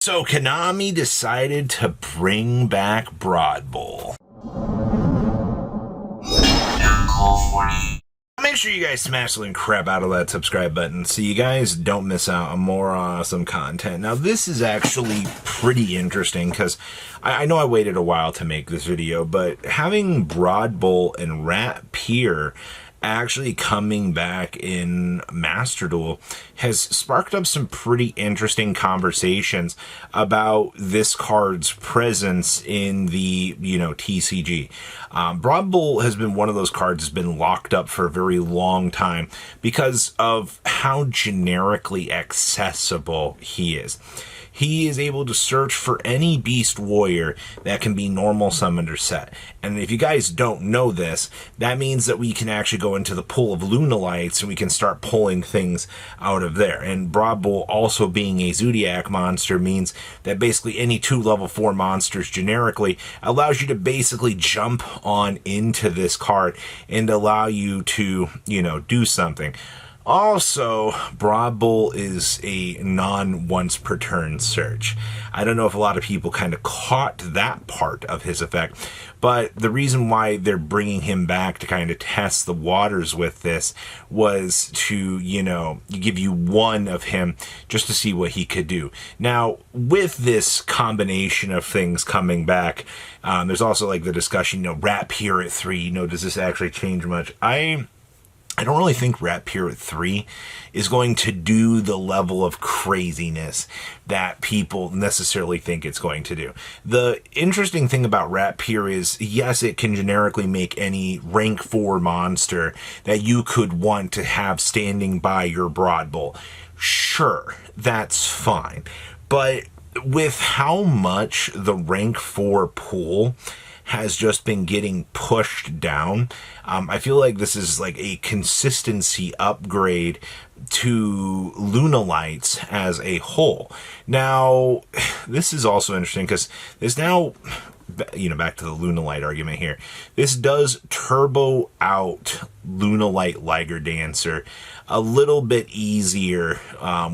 So Konami decided to bring back Broadbull. Make sure you guys smash the crap out of that subscribe button so you guys don't miss out on more awesome content. Now this is actually pretty interesting because I know I waited a while to make this video, but having Broadbull and Rat Pier actually coming back in Master Duel has sparked up some pretty interesting conversations about this card's presence in the, TCG. Broadbull has been one of those cards that's been locked up for a very long time because of how generically accessible he is. He is able to search for any beast warrior that can be normal summoned or set. And if you guys don't know this, that means that we can actually go into the pool of Lunalights and we can start pulling things out of there. And Broadbull also being a Zodiac monster means that basically any 2 level 4 monsters generically allows you to basically jump on into this card and allow you to, do something. Also, Broadbull is a non-once per turn search. I don't know if a lot of people kind of caught that part of his effect, but the reason why they're bringing him back to kind of test the waters with this was to, give you one of him just to see what he could do. Now, with this combination of things coming back, there's also like the discussion, Rat Pier at 3, does this actually change much? I don't really think Rat Pier 3 is going to do the level of craziness that people necessarily think it's going to do. The interesting thing about Rat Pier is, yes, it can generically make any rank 4 monster that you could want to have standing by your Broadbull. Sure, that's fine. But with how much the rank 4 pool has just been getting pushed down, I feel like this is like a consistency upgrade to Lunalights as a whole. Now, this is also interesting because there's now, back to the Lunalight argument here, this does turbo out Lunalight Liger Dancer a little bit easier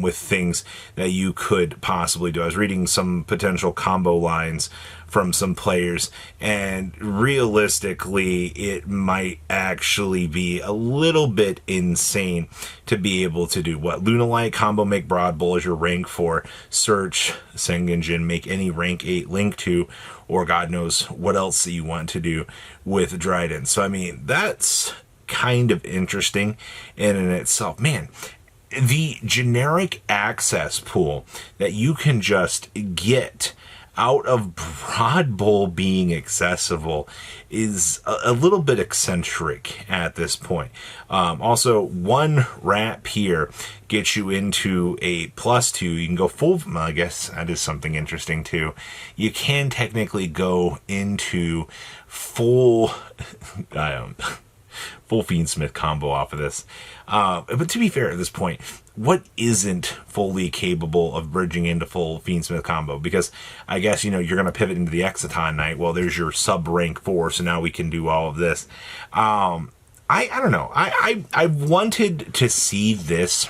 with things that you could possibly do. I was reading some potential combo lines from some players, and realistically it might actually be a little bit insane to be able to do what Lunalight combo, make Broadbull as your rank 4 search Sengenjin, make any rank 8 link to, or God knows what else that you want to do with Dryden. So I mean, that's kind of interesting in itself. Man, the generic access pool that you can just get out of Broadbull being accessible is a little bit eccentric at this point. Also, 1 Rat Pier gets you into a +2. You can go full, I guess that is something interesting too. You can technically go into full, full Fiendsmith combo off of this. But to be fair at this point, what isn't fully capable of bridging into full Fiendsmith combo? Because I guess, you're going to pivot into the Exciton Knight. Well, there's your sub rank 4, so now we can do all of this. I don't know. I wanted to see this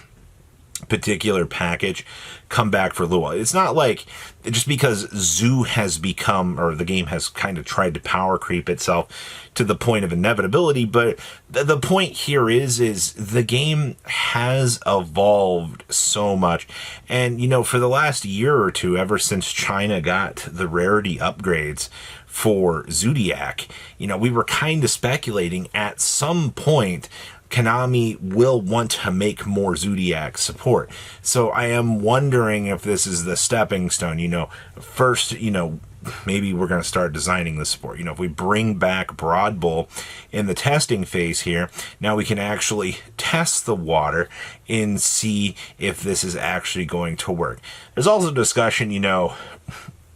particular package come back for a little while. It's not like just because Zoo has become, or the game has kind of tried to power creep itself to the point of inevitability, but the point here is the game has evolved so much. And, for the last year or two, ever since China got the rarity upgrades for Zodiac, we were kind of speculating at some point Konami will want to make more Zodiac support. So I am wondering if this is the stepping stone. First, maybe we're going to start designing the support. If we bring back Broadbull in the testing phase here, now we can actually test the water and see if this is actually going to work. There's also discussion,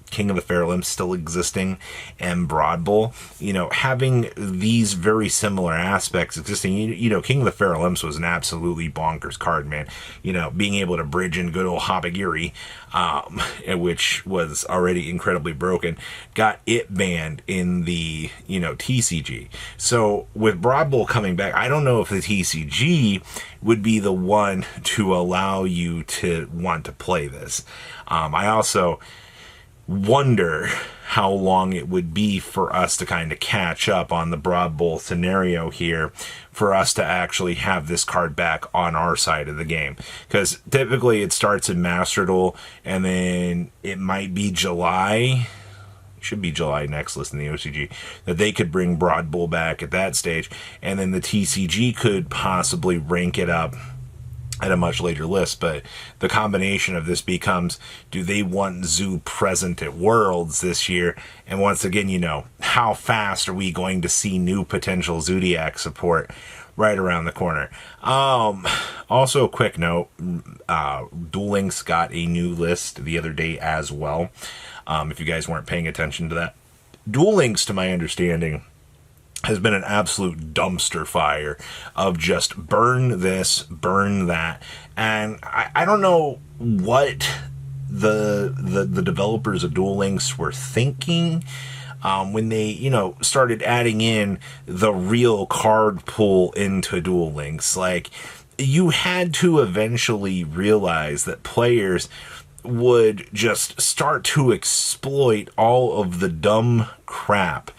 King of the Fair Limb still existing and Broadbull, having these very similar aspects existing. King of the Fair Limbs was an absolutely bonkers card, man. Being able to bridge in good old Habagiri, which was already incredibly broken, got it banned in the, TCG. So with Broadbull coming back, I don't know if the TCG would be the one to allow you to want to play this. I also wonder how long it would be for us to kind of catch up on the Broadbull scenario here, for us to actually have this card back on our side of the game. Because typically it starts in Master Duel, and then it might be July, should be July next list in the OCG, that they could bring Broadbull back at that stage, and then the TCG could possibly rank it up at a much later list. But the combination of this becomes, do they want Zoo present at Worlds this year? And once again, how fast are we going to see new potential Zodiac support right around the corner? Also, a quick note, Duel Links got a new list the other day as well. If you guys weren't paying attention to that, Duel Links, to my understanding, has been an absolute dumpster fire of just burn this, burn that. And I don't know what the developers of Duel Links were thinking when they, started adding in the real card pool into Duel Links. Like, you had to eventually realize that players would just start to exploit all of the dumb crap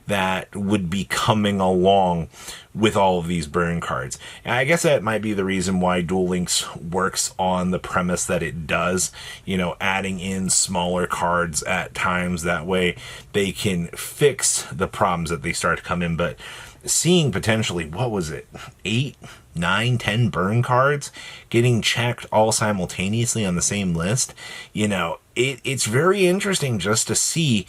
that would be coming along with all of these burn cards. And I guess that might be the reason why Duel Links works on the premise that it does, adding in smaller cards at times. That way they can fix the problems that they start to come in. But seeing potentially, 8, 9, 10 burn cards getting checked all simultaneously on the same list, it's very interesting just to see,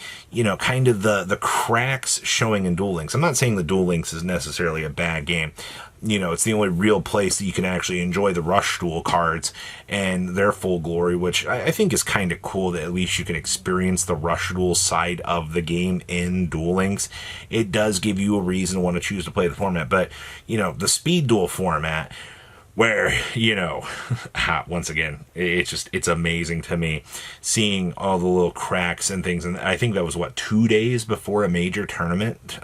kind of the cracks showing in Duel Links. I'm not saying that Duel Links is necessarily a bad game. It's the only real place that you can actually enjoy the Rush Duel cards and their full glory, which I think is kind of cool, that at least you can experience the Rush Duel side of the game in Duel Links. It does give you a reason to want to choose to play the format, but, the Speed Duel format, where, once again, it's amazing to me seeing all the little cracks and things. And I think that was 2 days before a major tournament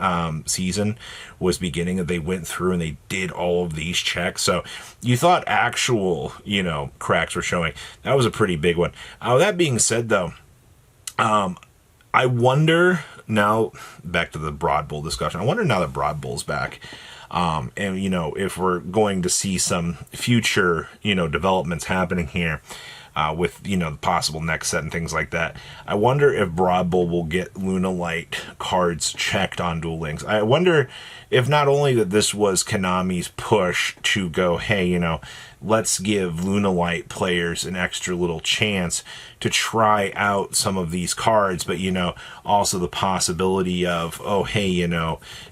season was beginning, that they went through and they did all of these checks. So you thought actual, cracks were showing. That was a pretty big one. That being said, though, I wonder now, back to the Broadbull discussion, I wonder now that Broadbull's back, and, if we're going to see some future, developments happening here, with, the possible next set and things like that. I wonder if Broadbull will get Luna Light cards checked on Duel Links. I wonder if not only that this was Konami's push to go, hey, let's give Luna Light players an extra little chance to try out some of these cards, but, also the possibility of, oh, hey,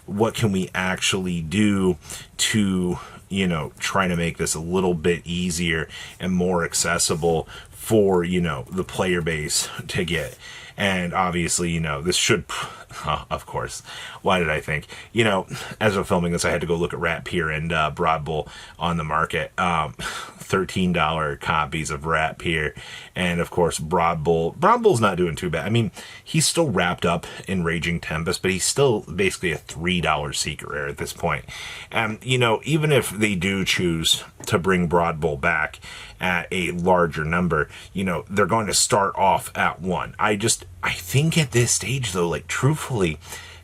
what can we actually do to, try to make this a little bit easier and more accessible for, the player base to get. And obviously, this should, of course, why did I think? As I'm filming this, I had to go look at Rat Pier and Broadbull on the market. $13 copies of Rat Pier. And of course, Broadbull. Broadbull's not doing too bad. I mean, he's still wrapped up in Raging Tempest, but he's still basically a $3 secret rare at this point. And, even if they do choose to bring Broadbull back at a larger number, they're going to start off at 1. I think at this stage, though, truthfully,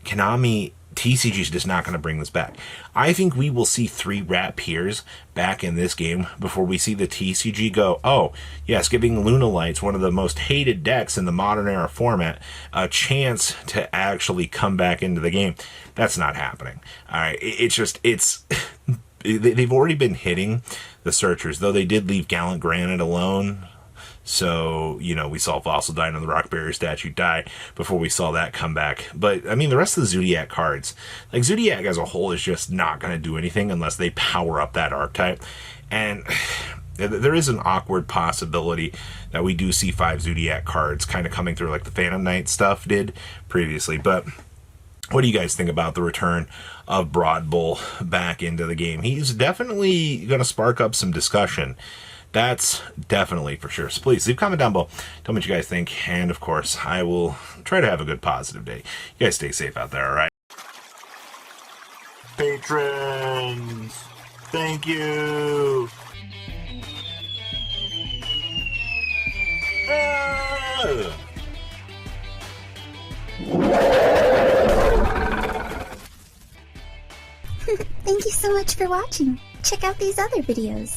Konami TCG is just not going to bring this back. I think we will see 3 Rat Piers back in this game before we see the TCG go, oh, yes, giving Luna Lights, one of the most hated decks in the modern era format, a chance to actually come back into the game. That's not happening. All right, they've already been hitting the searchers, though they did leave Gallant Granite alone. So, we saw Fossil Dine and the Rock Barrier statue die before we saw that come back. But, I mean, the rest of the Zodiac cards, Zodiac as a whole is just not going to do anything unless they power up that archetype. And there is an awkward possibility that we do see 5 Zodiac cards kind of coming through like the Phantom Knight stuff did previously. But what do you guys think about the return of Broadbull back into the game? He's definitely going to spark up some discussion. That's definitely for sure. So please leave a comment down below. Tell me what you guys think. And of course, I will try to have a good positive day. You guys stay safe out there, all right? Patrons, thank you. Thank you so much for watching. Check out these other videos.